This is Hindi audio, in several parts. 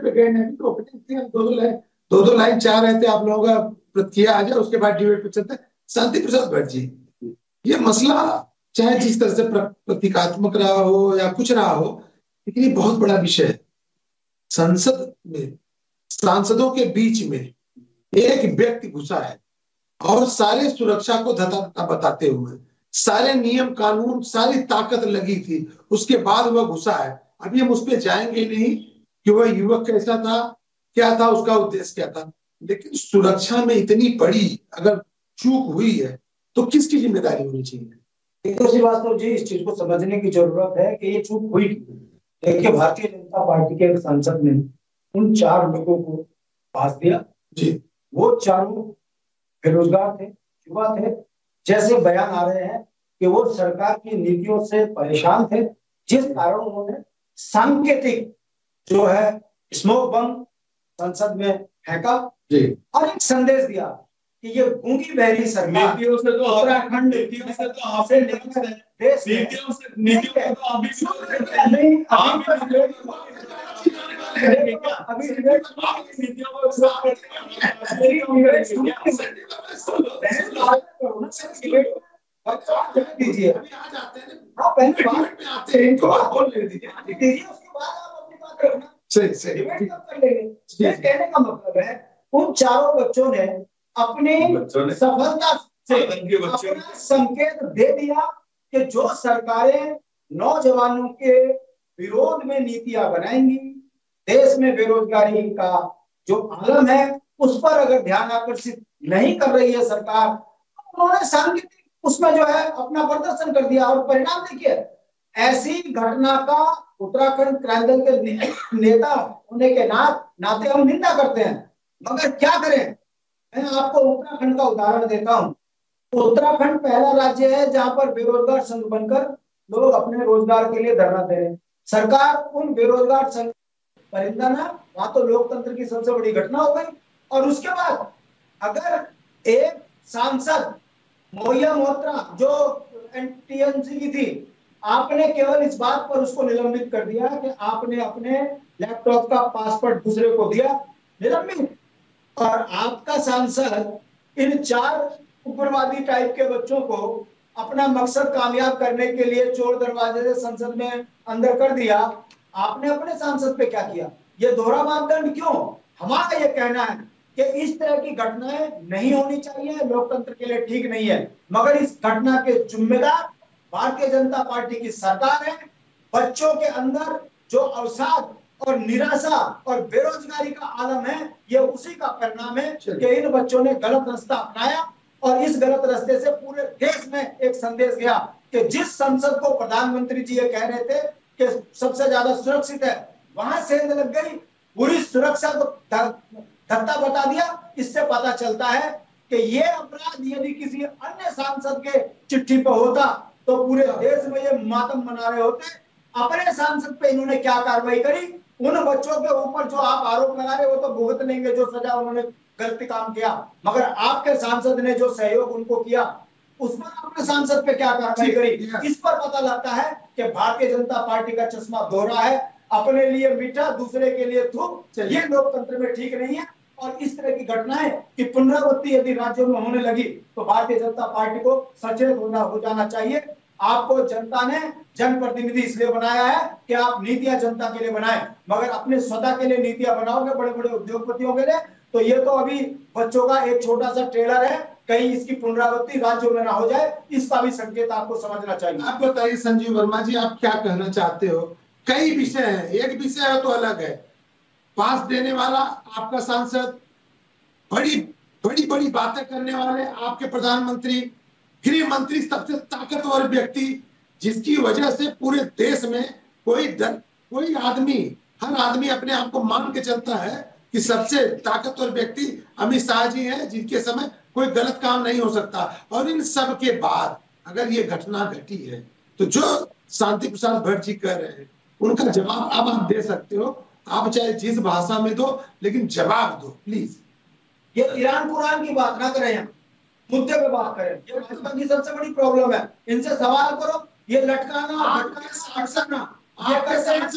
डिबेट पे गए नहीं तो ओपनिंग थी, हम दो लाइन चाह रहे थे आप लोगों का प्रतिक्रिया आ जाए, उसके बाद डिबेट पे चलते। शांति प्रसाद भट्ट जी, ये मसला चाहे जिस तरह से प्रतीकात्मक रहा हो या कुछ रहा हो, लेकिन ये बहुत बड़ा विषय है। संसद में सांसदों के बीच में एक व्यक्ति घुसा है और सारे सुरक्षा को धता बताते हुए, सारे नियम कानून सारी ताकत लगी थी, उसके बाद वह घुसा है। अभी हम उस पर जाएंगे नहीं कि वह युवक कैसा था, क्या था उसका उद्देश्य, क्या था, लेकिन सुरक्षा में इतनी बड़ी अगर चूक हुई है तो किसकी जिम्मेदारी होनी चाहिए? तो श्रीवास्तव जी, इस चीज को समझने की जरूरत है कि ये चूक हुई। देखिए, भारतीय जनता पार्टी के सांसद ने उन 4 लोगों को पास दिया जी। वो चारों बेरोजगार थे, युवा थे। जैसे बयान आ रहे हैं कि वो सरकार की नीतियों से परेशान थे, जिस कारण उन्होंने सांकेतिक जो है स्मोक बम संसद में फेंका और एक संदेश दिया कि ये गूंगी बहरी सरकार नीतियों से तो उत्तराखंड नीतियों से तो आपसे देश नीतियों से नीतियों तो आप दीजिए, हाँ पहले बात में आते हैं इनको आप बोल दीजिए, उसके बाद आप अपनी बात रखना। सही कहने का मतलब है उन चारों बच्चों ने अपनी सफलता से अपना संकेत दे दिया कि जो सरकारें नौजवानों के विरोध में नीतियां बनाएंगी, देश में बेरोजगारी का जो आलम है उस पर अगर ध्यान आकर्षित नहीं कर रही है सरकार, उन्होंने सांकेतिक उसमें जो है अपना प्रदर्शन कर दिया। और परिणाम देखिए, ऐसी घटना का उत्तराखंड क्रांति के नेता होने के नाते हम निंदा करते हैं, मगर क्या करें। मैं आपको उत्तराखंड का उदाहरण देता हूं। उत्तराखंड पहला राज्य है जहां पर बेरोजगार संघ बनकर लोग अपने रोजगार के लिए धरना दे रहे हैं। सरकार उन बेरोजगार संघ परिंदा ना, वहां तो लोकतंत्र की सबसे बड़ी घटना हो गई। और उसके बाद अगर एक सांसद मोहिया मोहत्रा जो टीएमसी की थी, आपने केवल इस बात पर उसको निलंबित कर दिया कि आपने अपने लैपटॉप का पासवर्ड दूसरे को दिया, निलंबित। और आपका सांसद इन 4 उग्रवादी टाइप के बच्चों को अपना मकसद कामयाब करने के लिए चोर दरवाजे से संसद में अंदर कर दिया। आपने अपने सांसद पे क्या किया? ये दोहरा मापदंड क्यों? हमारा ये कहना है कि इस तरह की घटनाएं नहीं होनी चाहिए, लोकतंत्र के लिए ठीक नहीं है। मगर इस घटना के जिम्मेदार भारतीय जनता पार्टी की सरकार है। बच्चों के अंदर जो अवसाद और निराशा और बेरोजगारी का आलम है, ये उसी का परिणाम है कि इन बच्चों ने गलत रास्ता अपनाया और इस गलत रास्ते से पूरे देश में एक संदेश गया कि जिस संसद को प्रधानमंत्री जी ये कह रहे थे कि सबसे ज्यादा सुरक्षित है, वहां सेंध लग गई, पूरी सुरक्षा को धत्ता बता दिया। इससे पता चलता है कि ये अपराध यदि किसी अन्य सांसद के चिट्ठी पर होता तो पूरे देश में ये मातम मना रहे होते। अपने सांसद पे इन्होंने क्या कार्रवाई करी? उन बच्चों के ऊपर जो आप आरोप लगा रहे हो वो तो भुगत लेंगे जो सजा उन्होंने गलती काम किया, मगर आपके सांसद ने जो सहयोग उनको किया उस पर आपने सांसद पे क्या कार्रवाई करी? इस पर पता लगता है कि भारतीय जनता पार्टी का चश्मा दोहरा है, अपने लिए मीठा दूसरे के लिए थूक। ये लोकतंत्र में ठीक नहीं है। और इस तरह की घटनाएं की पुनरावृत्ति यदि राज्यों में होने लगी तो भारतीय जनता पार्टी को सचेत हो जाना चाहिए। आपको जनता ने जनप्रतिनिधि इसलिए बनाया है कि आप नीतियां जनता के लिए बनाएं, मगर अपने स्वतः के लिए नीतियां बनाओगे बड़े बड़े उद्योगपतियों के लिए, तो ये तो अभी बच्चों का एक छोटा सा ट्रेलर है, कहीं इसकी पुनरावृत्ति राज्यों में ना हो जाए, इसका भी संकेत आपको समझना चाहिए। आप बताइए संजीव वर्मा जी, आप क्या कहना चाहते हो? कई विषय है, एक विषय है तो अलग है। पास देने वाला आपका सांसद, बड़ी बड़ी बड़ी बातें करने वाले आपके प्रधानमंत्री, गृह मंत्री, सबसे ताकतवर व्यक्ति, जिसकी वजह से पूरे देश में कोई आदमी, हर आदमी अपने आप को मान के चलता है कि सबसे ताकतवर व्यक्ति अमित शाह जी हैं, जिनके समय कोई गलत काम नहीं हो सकता। और इन सब के बाद अगर ये घटना घटी है तो जो शांति प्रसाद भट्ट जी कह रहे हैं उनका जवाब अब आप दे सकते हो। आप चाहे जिस भाषा में दो, लेकिन जवाब दो प्लीज। ये ईरान कुरान की बात ना करें, मुद्दे पे बात करें। ये भाजपा की सबसे बड़ी प्रॉब्लम है, इनसे सवाल करो। ये लटकाना सांसद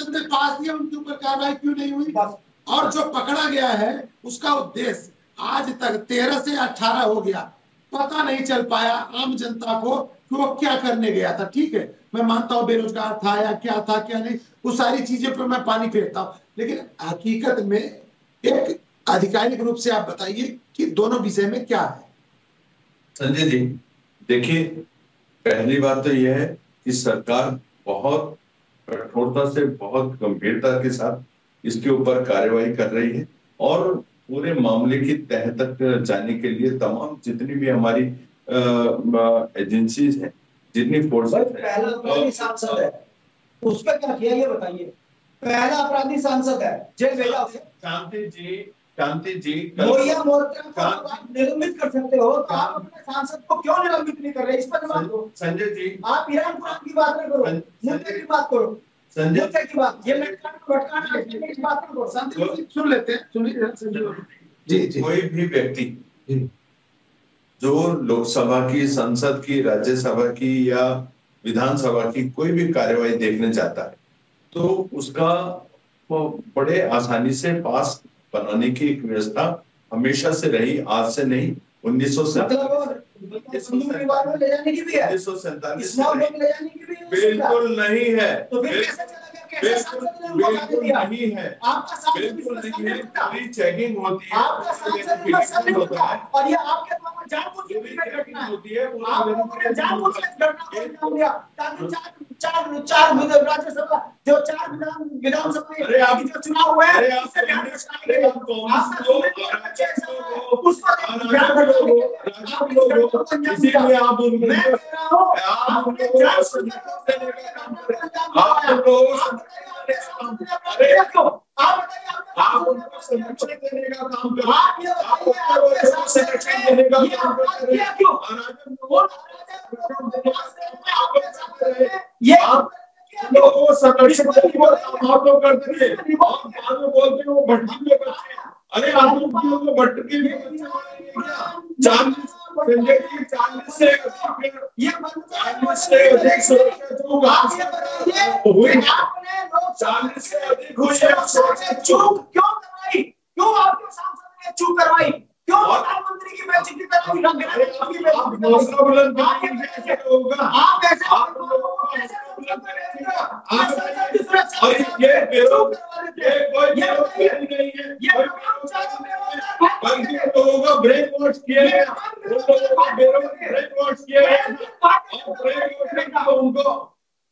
ने पास दिया, उनके ऊपर कार्रवाई क्यों नहीं हुई? बस और जो पकड़ा गया है उसका उद्देश्य आज तक 13 से 18 हो गया, पता नहीं चल पाया आम जनता को कि वो क्या करने गया था। ठीक है, मैं मानता हूं बेरोजगार था या क्या था क्या नहीं, वो सारी चीजें पर मैं पानी फेरता हूं, लेकिन हकीकत में एक आधिकारिक रूप से आप बताइए कि दोनों विषय में क्या है। संजय जी देखिए, पहली बात तो यह है कि सरकार बहुत कठोरता से, बहुत गंभीरता के साथ इसके ऊपर कार्यवाही कर रही है और पूरे मामले की तह तक जाने के लिए तमाम जितनी भी हमारी एजेंसीज हैं, जितनी फोर्सेस हैं। पहला अपराधी सांसद है, उस पर क्या किया ये बताइए। पहला अपराधी सांसद है, जेल भेजा उसे। शांति जी मोरिया मोर्चा को आप निलंबित कर सकते हो, तो आप अपने सांसद को क्यों निलंबित नहीं कर रहे, इस पर जवाब दो। संजय जी आप ईरान कुरान की बात नहीं करो, मुद्दे की बात करो। संजय की बात, ये लटकाना की बात करो। सुन लेते हैं, सुनिए संजय जी। कोई भी व्यक्ति जो लोकसभा की, संसद की, राज्यसभा की या विधानसभा की कोई भी कार्यवाही देखने जाता है तो उसका बड़े आसानी से पास बनाने की एक व्यवस्था हमेशा से रही, आज से नहीं, 1947 बिल्कुल नहीं है। तो फिर कैसे चला गया, बिल्कुल नहीं है, आपका सांसद पूरी चेकिंग होती है, आपका सांसद होता है और ये आपके द्वारा जानबूझ के घटना होती है, आपने जानबूझ के घटना को अंजाम दिया ताकि चार राज्यसभा जो 4 विधानसभा के जो चुनाव हुए हैं उससे ध्यान इसीलिए आप उनको संरक्षण देने का काम करो, संरक्षण देने का काम करो, संरक्षण आप लोग करते थे और बाद में बोलते हैं वो भटकी हुए बच्चे। अरे आप लोग को भटकी हुए बच्चे 40 से अधिक सुरक्षा जो 40 से अधिक हुई है, चूक क्यों करवाई, क्यों आपके सांसद ने चूक करवाई, क्यों प्रधानमंत्री की बेइज्जती कराई, आप ऐसे बल्कि लोगों का ब्रेन वॉश किया गया, उनको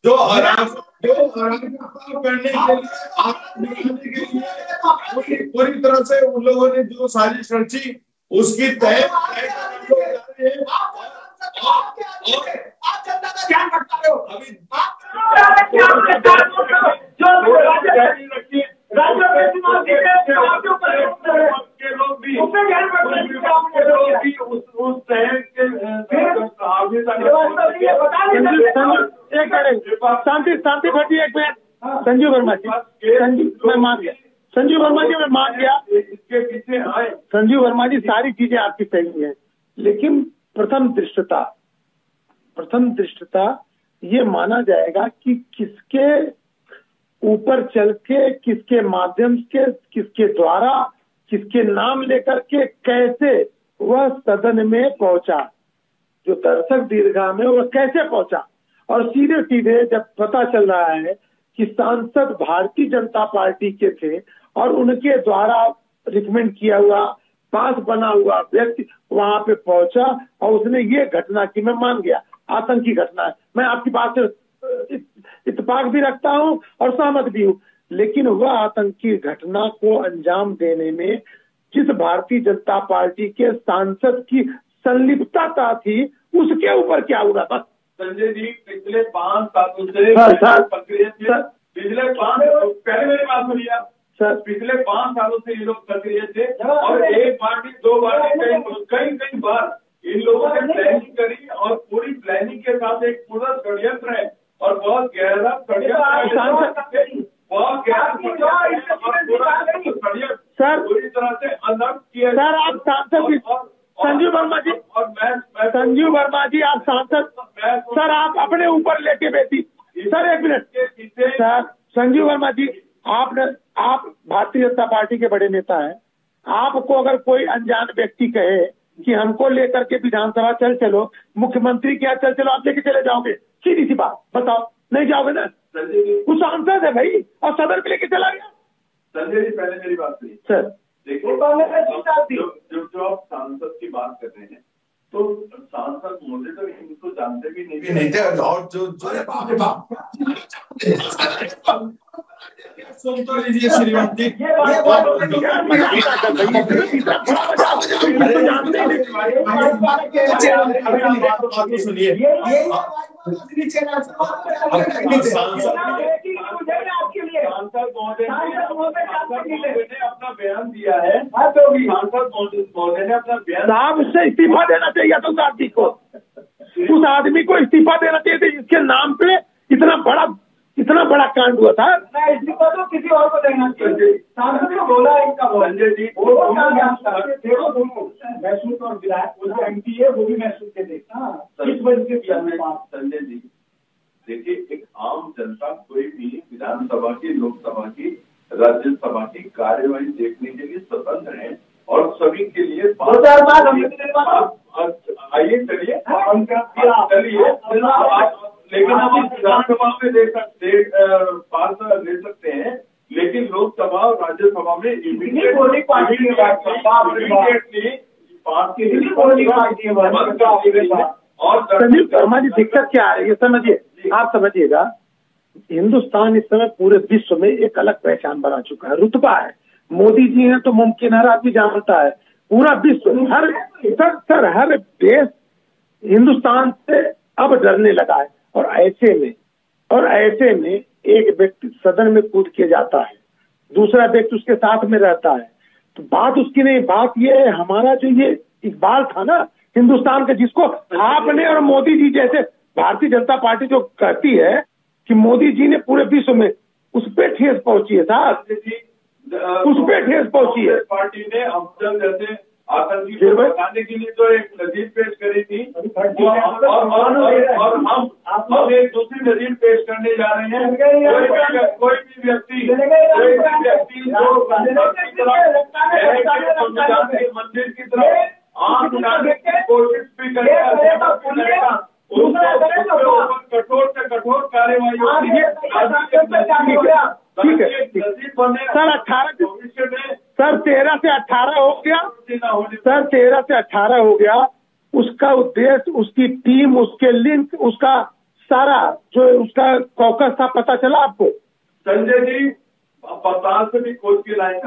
जो करने के लिए पूरी तरह से उन लोगों ने जो साजिश रची उसकी तय आप जनता का ध्यान भटका रहे हो। अभी शांति भट्टी एक मिनट। संजीव वर्मा जी, मैं मान गया, संजीव वर्मा जी मैं मान गया, इसके पीछे आए संजीव वर्मा जी, सारी चीजें आपकी सही है, लेकिन प्रथम दृष्टता ये माना जाएगा कि किसके ऊपर चल के, किसके माध्यम से, किसके द्वारा, किसके नाम लेकर के कैसे वह सदन में पहुंचा, जो दर्शक दीर्घा में वह कैसे पहुंचा। और सीधे सीधे जब पता चल रहा है कि सांसद भारतीय जनता पार्टी के थे और उनके द्वारा रिकमेंड किया हुआ, पास बना हुआ व्यक्ति वहां पे पहुंचा और उसने ये घटना की, मैं मान गया आतंकी घटना है, मैं आपकी बात से इत्तेफाक भी रखता हूं और सहमत भी हूं, लेकिन वह आतंकी घटना को अंजाम देने में जिस भारतीय जनता पार्टी के सांसद की संलिप्तता थी उसके ऊपर क्या हुआ। बस संजय जी, पिछले 5 सालों से पहले मेरी बात सुनिए सर, पिछले 5 सालों से ये लोग सक्रिय थे और एक बार भी 2 बार कई बार इन लोगों ने प्लानिंग करी और पूरी प्लानिंग के साथ एक पूरा षड्यंत्र है और बहुत गहरा सर पूरी तरह से अलग किया। सर आप सांसद संजीव वर्मा जी, और मैं संजीव वर्मा जी आप सांसद, सर आप अपने ऊपर लेके बैठी, सर एक मिनट सर, संजीव वर्मा जी आप भारतीय जनता पार्टी के बड़े नेता हैं, आपको अगर कोई अनजान व्यक्ति कहे कि हमको लेकर के विधानसभा चल चलो, मुख्यमंत्री क्या चल चलो, आप लेके चले जाओगे? सीधी सी बात बताओ, नहीं जाओगे ना? कुछ सांसद है भाई और सदन में लेके चला गया। संजय जी पहले मेरी बात सुनिए सर। देखिए, जो आप सांसद की बात कर रहे हैं, तो सांसद मुझे तो इनको जानते भी नहीं थे, और जो सुन तो लीजिए श्रीमती, सुनिए सांसद महोदय ने अपना बयान दिया है, सांसद महोदय ने अपना बयान, साहब उससे इस्तीफा देना चाहिए तो साहब जी को, उस आदमी को इस्तीफा देना चाहिए था जिसके नाम पे इतना बड़ा कांड हुआ था। इस्तीफा तो किसी और को देना चाहिए। सांसद ने बोला इनका संजय जी महसूस और विधायक वो एमपी है, वो भी महसूस के देखना इस वजह से संजय जी देखिए, एक आम जनता कोई भी विधानसभा की, लोकसभा की, राज्यसभा की कार्यवाही देखने के लिए स्वतंत्र है और सभी के लिए आइए चलिए, लेकिन हम विधानसभा में पास ले सकते हैं, लेकिन लोकसभा और राज्यसभा में इमीडिएटली और संयुक्त वर्मा जी दिक्कत क्या आ रही है समझिए, आप समझिएगा, हिंदुस्तान इस समय पूरे विश्व में एक अलग पहचान बना चुका है, रुतबा है। मोदी जी हैं तो मुमकिन हर आदमी जानता है, पूरा विश्व हर देश हिंदुस्तान से अब डरने लगा है। और ऐसे में एक व्यक्ति सदन में कूद के जाता है, दूसरा व्यक्ति उसके साथ में रहता है, तो बात उसकी नहीं, बात ये है हमारा जो ये इकबाल था ना हिंदुस्तान का, जिसको आपने और मोदी जी जैसे भारतीय जनता पार्टी जो कहती है कि मोदी जी ने पूरे विश्व में, उस पर ठेस पहुंची है साहब, उस पर ठेस पहुंची है। पार्टी ने अफजल जैसे आतंकी को बताने के लिए जो एक नजीर पेश करी थी, और हम एक दूसरी नजीर पेश करने जा रहे हैं। कोई भी व्यक्ति मंदिर की तरफ आंख उठाने की कोशिश भी करेगा, कठोर से कठोर कार्यवाही होती है। ठीक है सर, 13 से 18 हो गया सर, 13 से 18 हो गया। उसका उद्देश्य, उसकी टीम, उसके लिंक, उसका सारा जो उसका कॉकस था, पता चला आपको? संजय जी पताल से भी खोज के लाए।